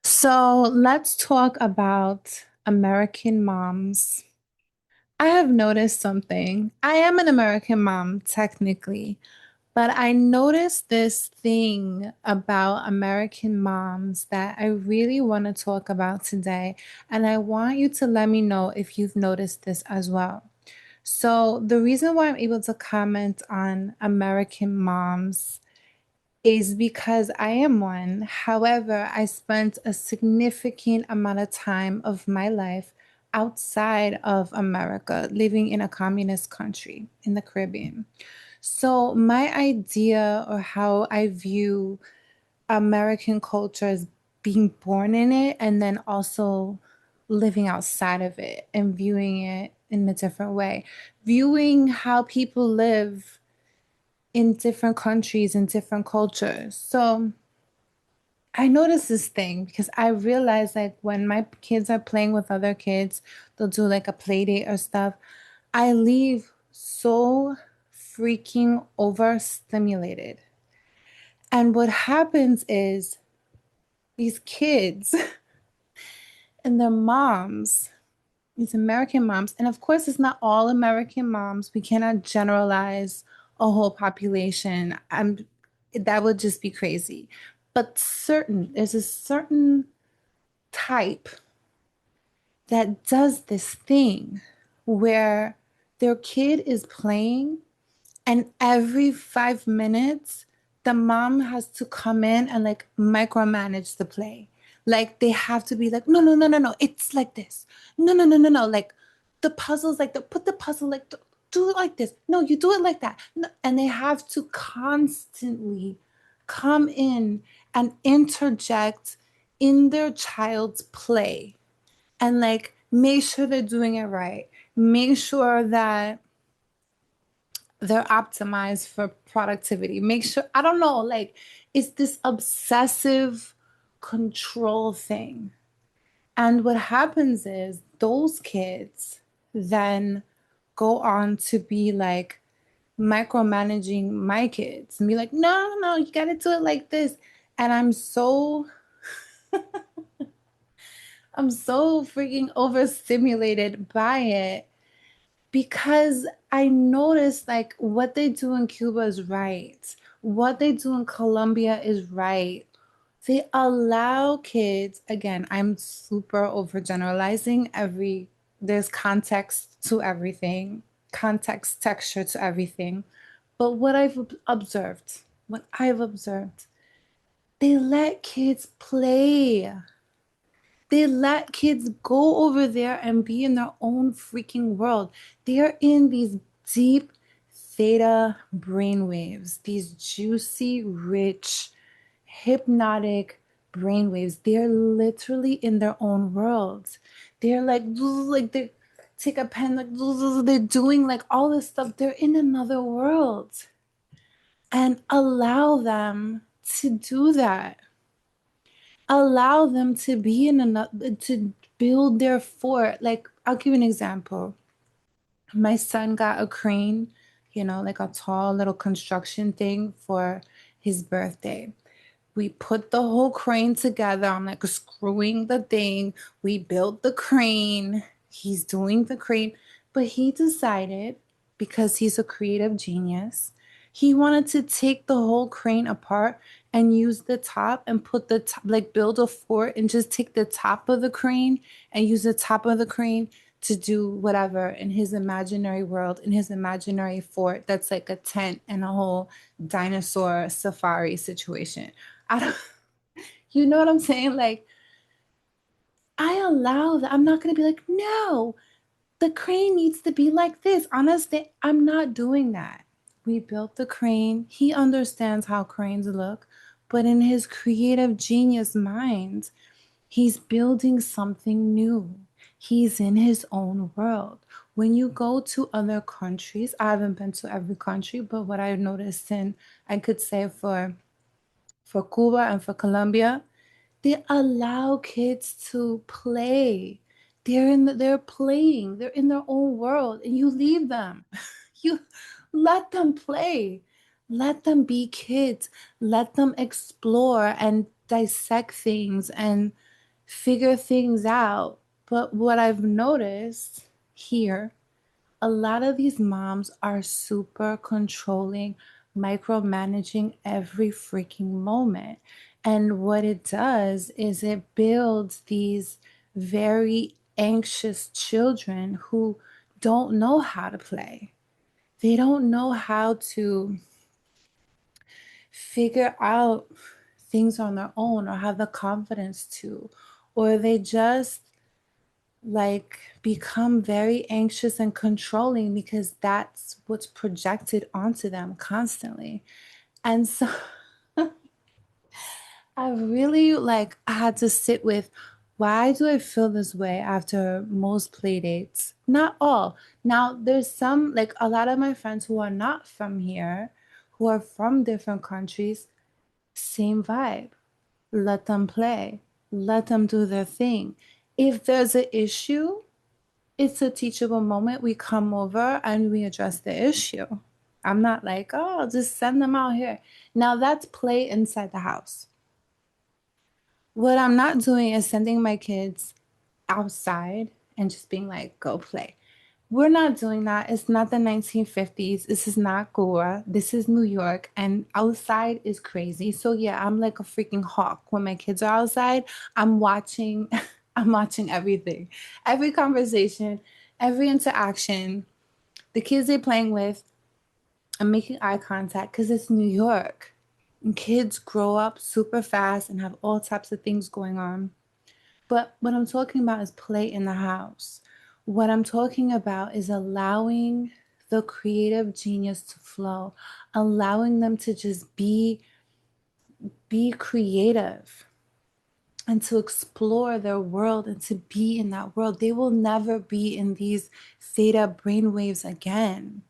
So let's talk about American moms. I have noticed something. I am an American mom, technically, but I noticed this thing about American moms that I really want to talk about today. And I want you to let me know if you've noticed this as well. So, the reason why I'm able to comment on American moms is because I am one. However, I spent a significant amount of time of my life outside of America, living in a communist country in the Caribbean. So, my idea or how I view American culture is being born in it and then also living outside of it and viewing it in a different way, viewing how people live in different countries and different cultures. So I noticed this thing because I realized like when my kids are playing with other kids, they'll do like a play date or stuff. I leave so freaking overstimulated. And what happens is these kids and their moms, these American moms, and of course, it's not all American moms. We cannot generalize a whole population. That would just be crazy. But there's a certain type that does this thing where their kid is playing and every 5 minutes the mom has to come in and like micromanage the play. Like they have to be like, no, no, no, no, no, it's like this. No, no, no, no, no. Like the puzzle's like put the puzzle like do it like this. No, you do it like that. No. And they have to constantly come in and interject in their child's play and like make sure they're doing it right. Make sure that they're optimized for productivity. Make sure, I don't know, like it's this obsessive control thing. And what happens is those kids then go on to be like micromanaging my kids and be like, no, no, no, you gotta do it like this. And I'm so freaking overstimulated by it because I noticed like what they do in Cuba is right. What they do in Colombia is right. They allow kids, again, I'm super overgeneralizing there's context to everything, context, texture to everything. But what I've observed, they let kids play. They let kids go over there and be in their own freaking world. They're in these deep theta brainwaves, these juicy, rich, hypnotic brainwaves. They're literally in their own worlds. They're like they take a pen, like they're doing like all this stuff. They're in another world. And allow them to do that, allow them to be in another to build their fort. Like I'll give you an example. My son got a crane, like a tall little construction thing for his birthday. We put the whole crane together. I'm like screwing the thing. We built the crane. He's doing the crane, but he decided, because he's a creative genius, he wanted to take the whole crane apart and use the top and put the top, like build a fort and just take the top of the crane and use the top of the crane to do whatever in his imaginary world, in his imaginary fort that's like a tent and a whole dinosaur safari situation. I don't, you know what I'm saying? Like, I allow that. I'm not going to be like, no, the crane needs to be like this. Honestly, I'm not doing that. We built the crane. He understands how cranes look, but in his creative genius mind, he's building something new. He's in his own world. When you go to other countries, I haven't been to every country, but what I've noticed in, I could say for Cuba and for Colombia, they allow kids to play. They're playing. They're in their own world and you leave them. You let them play. Let them be kids. Let them explore and dissect things and figure things out. But what I've noticed here, a lot of these moms are super controlling, micromanaging every freaking moment. And what it does is it builds these very anxious children who don't know how to play. They don't know how to figure out things on their own or have the confidence to, or they just like become very anxious and controlling because that's what's projected onto them constantly. And so I really like had to sit with, why do I feel this way after most play dates? Not all. Now there's some, like a lot of my friends who are not from here, who are from different countries, same vibe. Let them play. Let them do their thing. If there's an issue, it's a teachable moment. We come over and we address the issue. I'm not like, oh, just send them out here. Now that's play inside the house. What I'm not doing is sending my kids outside and just being like, go play. We're not doing that. It's not the 1950s. This is not Goa. This is New York. And outside is crazy. So yeah, I'm like a freaking hawk. When my kids are outside, I'm watching, I'm watching everything. Every conversation, every interaction, the kids they're playing with, I'm making eye contact because it's New York. And kids grow up super fast and have all types of things going on. But what I'm talking about is play in the house. What I'm talking about is allowing the creative genius to flow, allowing them to just be creative and to explore their world and to be in that world. They will never be in these theta brainwaves again,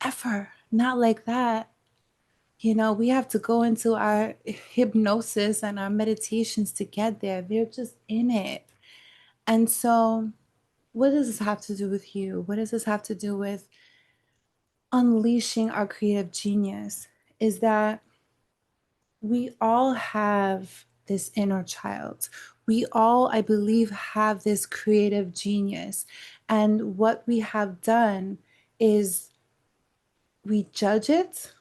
ever. Not like that. You know, we have to go into our hypnosis and our meditations to get there. They're just in it. And so, what does this have to do with you? What does this have to do with unleashing our creative genius? Is that we all have this inner child. We all, I believe, have this creative genius. And what we have done is we judge it,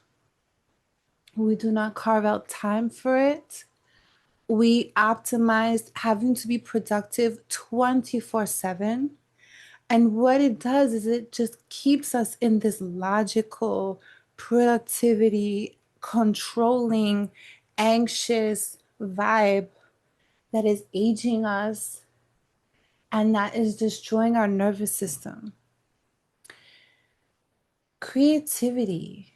we do not carve out time for it. We optimize having to be productive 24/7. And what it does is it just keeps us in this logical productivity, controlling, anxious vibe that is aging us and that is destroying our nervous system. Creativity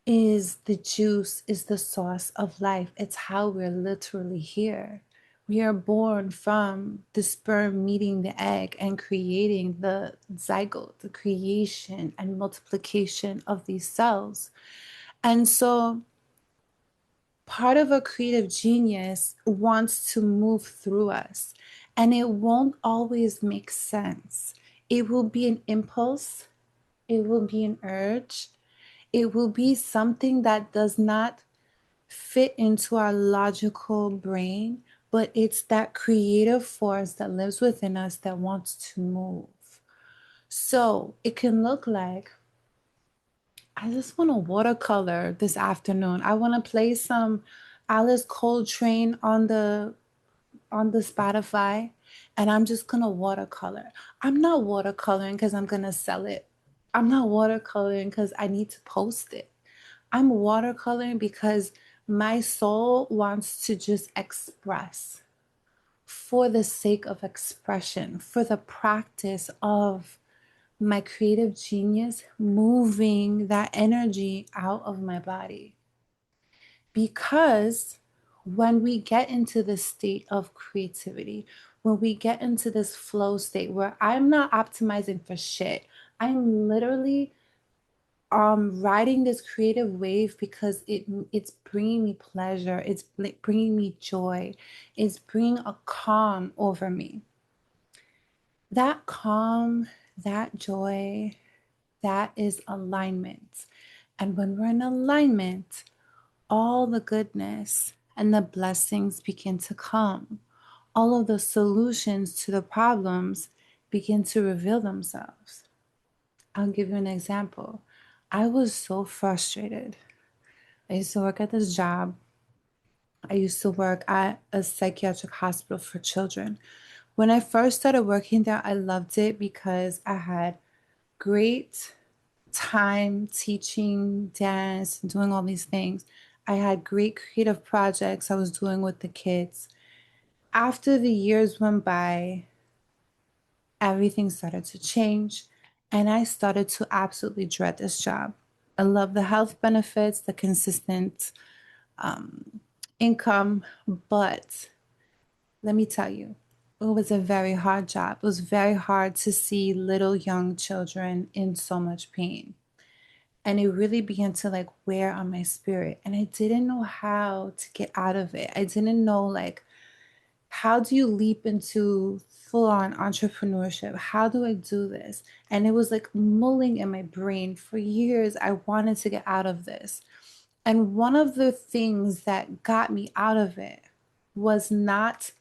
is the juice, is the source of life. It's how we're literally here. We are born from the sperm meeting the egg and creating the zygote, the creation and multiplication of these cells. And so part of a creative genius wants to move through us, and it won't always make sense. It will be an impulse, it will be an urge, it will be something that does not fit into our logical brain, but it's that creative force that lives within us that wants to move. So it can look like, I just want to watercolor this afternoon. I want to play some Alice Coltrane on the Spotify, and I'm just gonna watercolor. I'm not watercoloring because I'm gonna sell it. I'm not watercoloring because I need to post it. I'm watercoloring because my soul wants to just express for the sake of expression, for the practice of my creative genius moving that energy out of my body. Because when we get into this state of creativity, when we get into this flow state where I'm not optimizing for shit, I'm literally riding this creative wave because it's bringing me pleasure, it's bringing me joy, it's bringing a calm over me. That calm, that joy, that is alignment. And when we're in alignment, all the goodness and the blessings begin to come. All of the solutions to the problems begin to reveal themselves. I'll give you an example. I was so frustrated. I used to work at this job. I used to work at a psychiatric hospital for children. When I first started working there, I loved it because I had great time teaching dance and doing all these things. I had great creative projects I was doing with the kids. After the years went by, everything started to change, and I started to absolutely dread this job. I love the health benefits, the consistent income, but let me tell you, it was a very hard job. It was very hard to see little young children in so much pain. And it really began to like wear on my spirit. And I didn't know how to get out of it. I didn't know like how do you leap into full on entrepreneurship? How do I do this? And it was like mulling in my brain for years. I wanted to get out of this. And one of the things that got me out of it was not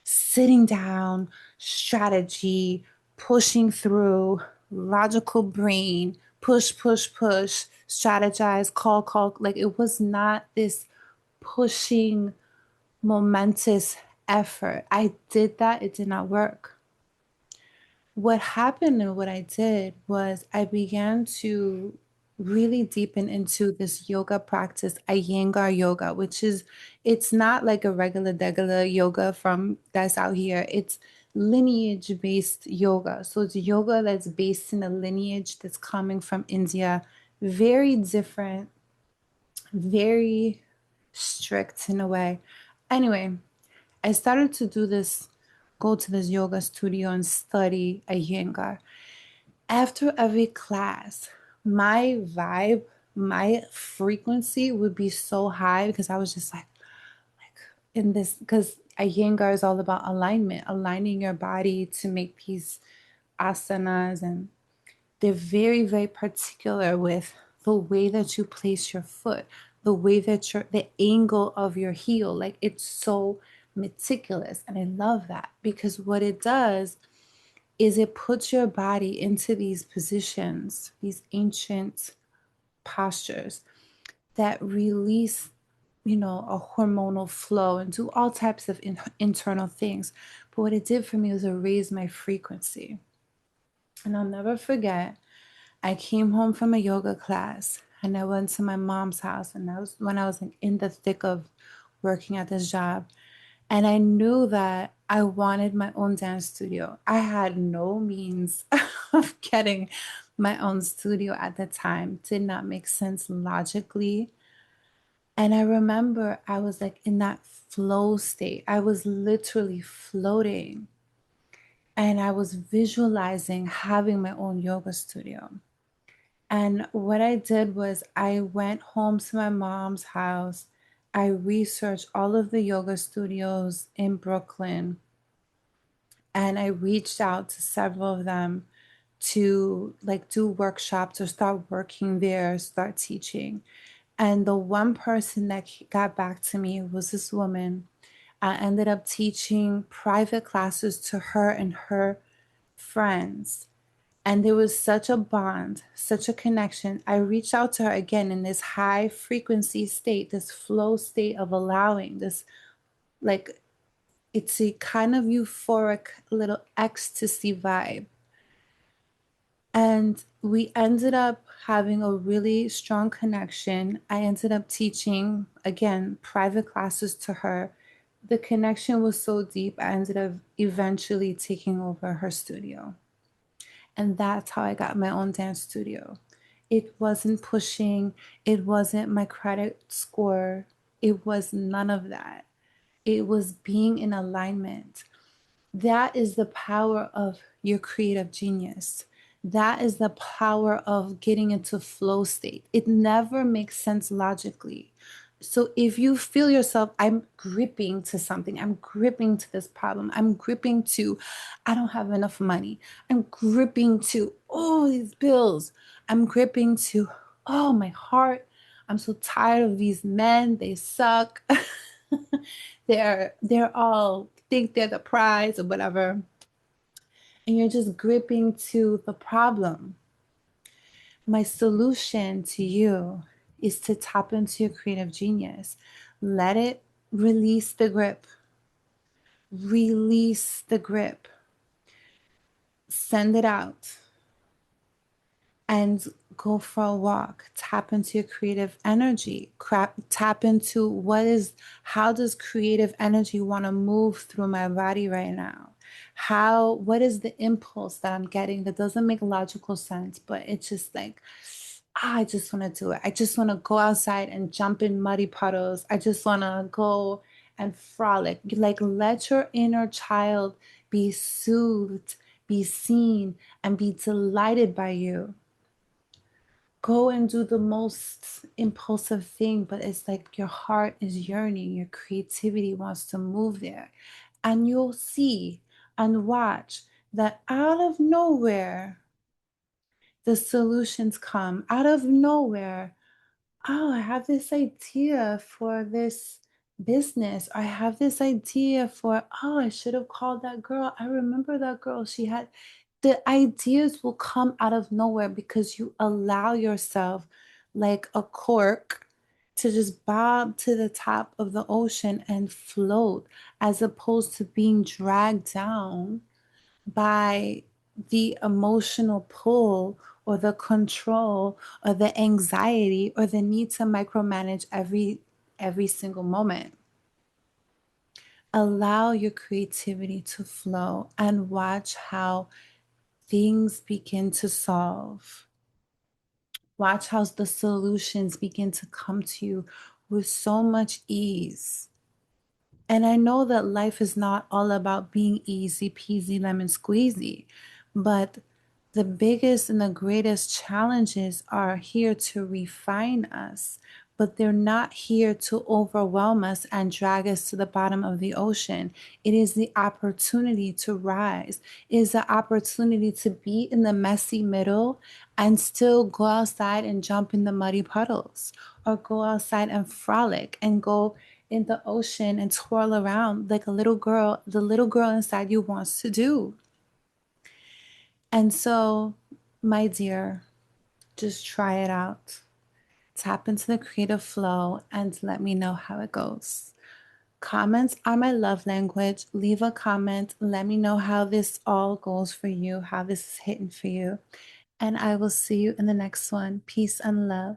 sitting down, strategy, pushing through, logical brain, push, push, push, strategize, call, call. Like it was not this pushing, momentous effort. I did that, it did not work. What happened and what I did was I began to really deepen into this yoga practice, Iyengar yoga, which is it's not like a regular yoga from that's out here. It's lineage based yoga. So it's yoga that's based in a lineage that's coming from India, very different, very strict in a way. Anyway, I started to do this, go to this yoga studio and study Iyengar. After every class, my vibe, my frequency would be so high because I was just like in this, because Iyengar is all about alignment, aligning your body to make these asanas, and they're very, very particular with the way that you place your foot, the way that the angle of your heel. Like it's so meticulous. And I love that because what it does is it puts your body into these positions, these ancient postures that release, a hormonal flow and do all types of internal things. But what it did for me was it raised my frequency. And I'll never forget, I came home from a yoga class and I went to my mom's house. And that was when I was in the thick of working at this job. And I knew that I wanted my own dance studio. I had no means of getting my own studio at the time. Did not make sense logically. And I remember I was like in that flow state. I was literally floating and I was visualizing having my own yoga studio. And what I did was I went home to my mom's house. I researched all of the yoga studios in Brooklyn and I reached out to several of them to like do workshops or start working there, start teaching. And the one person that got back to me was this woman. I ended up teaching private classes to her and her friends. And there was such a bond, such a connection. I reached out to her again in this high frequency state, this flow state of allowing, this like it's a kind of euphoric little ecstasy vibe. And we ended up having a really strong connection. I ended up teaching, again, private classes to her. The connection was so deep, I ended up eventually taking over her studio. And that's how I got my own dance studio. It wasn't pushing, it wasn't my credit score, it was none of that. It was being in alignment. That is the power of your creative genius. That is the power of getting into flow state. It never makes sense logically. So if you feel yourself, I'm gripping to something, I'm gripping to this problem, I'm gripping to, I don't have enough money, I'm gripping to, oh, these bills, I'm gripping to, oh, my heart. I'm so tired of these men. They suck. they're all think they're the prize or whatever. And you're just gripping to the problem. My solution to you is to tap into your creative genius. Let it release the grip. Release the grip. Send it out and go for a walk. Tap into your creative energy. Tap into how does creative energy want to move through my body right now? What is the impulse that I'm getting that doesn't make logical sense, but it's just like, I just want to do it. I just want to go outside and jump in muddy puddles. I just want to go and frolic. Like, let your inner child be soothed, be seen, and be delighted by you. Go and do the most impulsive thing, but it's like your heart is yearning, your creativity wants to move there. And you'll see and watch that out of nowhere, the solutions come. Out of nowhere, oh, I have this idea for this business. I have this idea for, oh, I should have called that girl. I remember that girl. The ideas will come out of nowhere because you allow yourself, like a cork, to just bob to the top of the ocean and float, as opposed to being dragged down by the emotional pull or the control or the anxiety or the need to micromanage every single moment. Allow your creativity to flow and watch how things begin to solve. Watch how the solutions begin to come to you with so much ease. And I know that life is not all about being easy peasy lemon squeezy, but the biggest and the greatest challenges are here to refine us, but they're not here to overwhelm us and drag us to the bottom of the ocean. It is the opportunity to rise, it is the opportunity to be in the messy middle and still go outside and jump in the muddy puddles, or go outside and frolic and go in the ocean and twirl around like the little girl inside you wants to do. And so, my dear, just try it out. Tap into the creative flow and let me know how it goes. Comments are my love language. Leave a comment. Let me know how this all goes for you, how this is hitting for you. And I will see you in the next one. Peace and love.